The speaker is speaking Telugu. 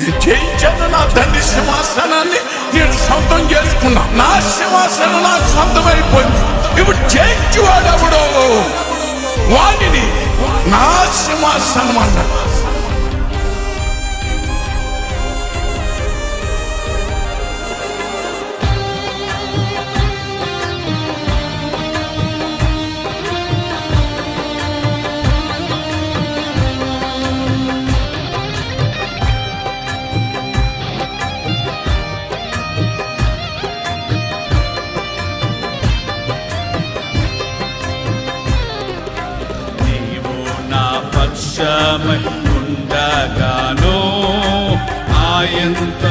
జయించాను. నా తండ్రి సింహాసనాన్ని నేను సొంతం చేసుకున్నా. నా సింహాసనం నాకు సొంతమైపోయింది. ఇప్పుడు జయించువాడు ఎవడో వాడిని నా సింహాసనం అన్నాడు. పక్షమై ఉండగాను ఆయంత